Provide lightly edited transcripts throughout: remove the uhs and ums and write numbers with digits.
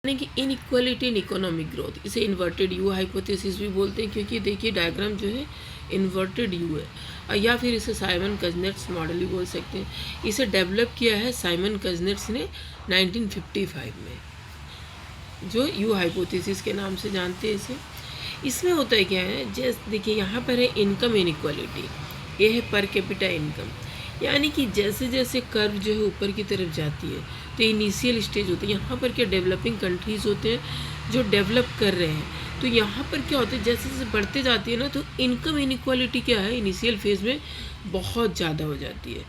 यानी कि inequality in economic growth, इसे इन्वर्टेड यू हाइपोथेसिस भी बोलते हैं, क्योंकि देखिए डायग्राम जो है इन्वर्टेड यू है, या फिर इसे साइमन कज़नेट्स मॉडल भी बोल सकते हैं। इसे डेवलप किया है साइमन कज़नेट्स ने 1955 में, जो यू हाइपोथेसिस के नाम से जानते हैं इसे। इसमें होता है क्या है, जैसे देखिए यहाँ पर है इनकम इनइक्वालिटी, ये है पर कैपिटा इनकम। यानी कि जैसे जैसे कर्व जो है ऊपर की तरफ जाती है तो इनिशियल स्टेज होते हैं, यहाँ पर क्या डेवलपिंग कंट्रीज़ होते हैं जो डेवलप कर रहे हैं। तो यहाँ पर क्या होता है, जैसे जैसे बढ़ते जाती है ना, तो इनकम इनइक्वालिटी क्या है, इनिशियल फेज़ में बहुत ज़्यादा हो जाती है।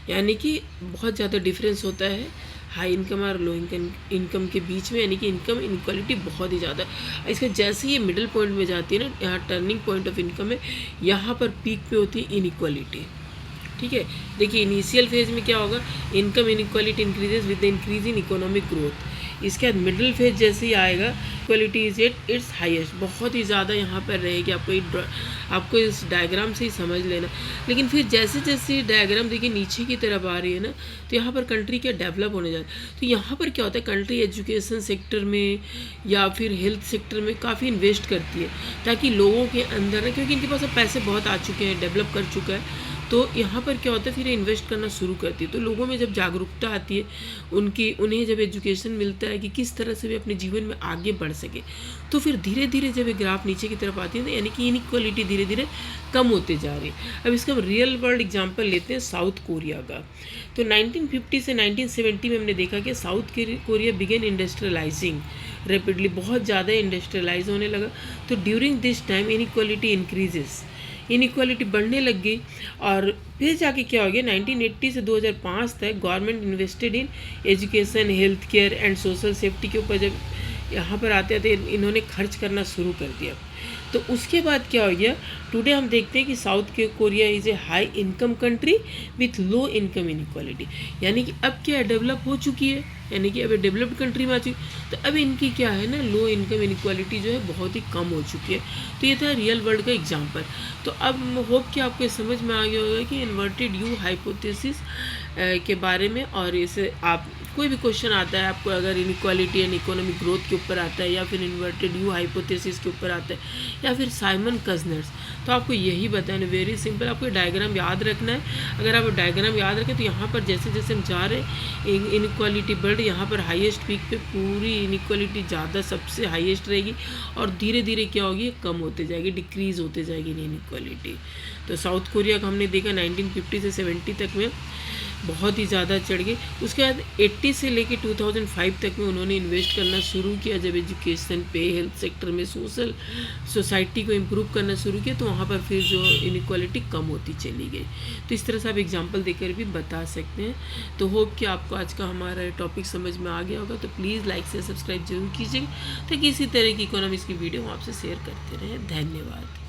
यानी कि बहुत ज़्यादा डिफरेंस होता है हाई इनकम और लो इनकम के बीच में, यानी कि इनकम इनक्वालिटी बहुत ही ज़्यादा। इसका जैसे ये मिडिल पॉइंट में जाती है ना, यहाँ टर्निंग पॉइंट ऑफ इनकम है, यहाँ पर पीक पे होती है इनइक्वालिटी। ठीक है, देखिए इनिशियल फेज में क्या होगा, income inequality increases with the increase in economic growth. इसके बाद मिडिल फेज जैसे ही आएगा, equality is at its highest, बहुत ही ज़्यादा यहाँ पर रहेगी। आपको इस डायग्राम से ही समझ लेना। लेकिन फिर जैसे जैसे डायग्राम देखिए नीचे की तरफ आ रही है ना, तो यहाँ पर कंट्री क्या डेवलप होने जाती है। तो यहाँ पर क्या होता है, कंट्री एजुकेशन सेक्टर में या फिर हेल्थ सेक्टर में काफ़ी इन्वेस्ट करती है, ताकि लोगों के अंदर, क्योंकि इनके पास अब पैसे बहुत आ चुके हैं, डेवलप कर चुका है, तो यहाँ पर क्या होता है, फिर इन्वेस्ट करना शुरू करती है। तो लोगों में जब जागरूकता आती है, उन्हें जब एजुकेशन मिलता है कि किस तरह से वे अपने जीवन में आगे बढ़ सके, तो फिर धीरे धीरे जब ये ग्राफ नीचे की तरफ आती है, तो यानी कि इनइक्वालिटी धीरे धीरे कम होते जा रही है। अब इसका रियल वर्ल्ड एग्जाम्पल लेते हैं साउथ कोरिया का। तो 1950 से 1970 में हमने देखा कि साउथ कोरिया बिगेन इंडस्ट्रियलाइजिंग रैपिडली, बहुत ज़्यादा इंडस्ट्रियलाइज होने लगा। तो during this time inequality increases, inequality बढ़ने लग गई। और फिर जाके क्या हो गया, 1980 से 2005 तक government invested in education, health care and social safety के ऊपर जब यहाँ पर आते आते इन्होंने खर्च करना शुरू कर दिया। तो उसके बाद क्या हो गया, टुडे हम देखते हैं कि south Korea is a high income country with low income inequality. यानी कि अब क्या डेवलप हो चुकी है, यानी कि अब डेवलप्ड कंट्री में आ चुकी, तो अब इनकी क्या है ना, लो इनकम इनइक्वालिटी जो है बहुत ही कम हो चुकी है। तो ये था रियल वर्ल्ड का एग्जांपल। तो अब होप कि आपको समझ में आ गया होगा कि इन्वर्टेड यू हाइपोथेसिस के बारे में। और इसे आप कोई भी क्वेश्चन आता है आपको, अगर इनइक्वालिटी एंड इकोनॉमिक ग्रोथ के ऊपर आता है, या फिर इन्वर्टेड यू हाइपोथेसिस के ऊपर आता है, या फिर साइमन कज़नेट्स, तो आपको यही बताना, वेरी सिंपल, आपको डायग्राम याद रखना है। अगर आप डायग्राम याद रखें तो यहाँ पर जैसे जैसे हम जा रहे हैं इनइक्वालिटी बढ़, यहाँ पर हाईएस्ट पीक पे पूरी इनइक्वालिटी ज़्यादा सबसे हाईएस्ट रहेगी, और धीरे धीरे क्या होगी, कम होते जाएगी, डिक्रीज़ होते जाएगी इनइक्वालिटी। तो साउथ कोरिया का हमने देखा 1950 से 70 तक में बहुत ही ज़्यादा चढ़ गई। उसके बाद 80 से लेके 2005 तक में उन्होंने इन्वेस्ट करना शुरू किया, जब एजुकेशन पे, हेल्थ सेक्टर में, सोसाइटी को इम्प्रूव करना शुरू किया, तो वहाँ पर फिर जो इनइक्वालिटी कम होती चली गई। तो इस तरह से आप एग्जांपल देकर भी बता सकते हैं। तो होप कि आपको आज का हमारा टॉपिक समझ में आ गया होगा। तो प्लीज़ लाइक से सब्सक्राइब जरूर कीजिएगा, ताकि इसी तरह की इकोनॉमिक्स की वीडियो हम आपसे शेयर करते रहें। धन्यवाद।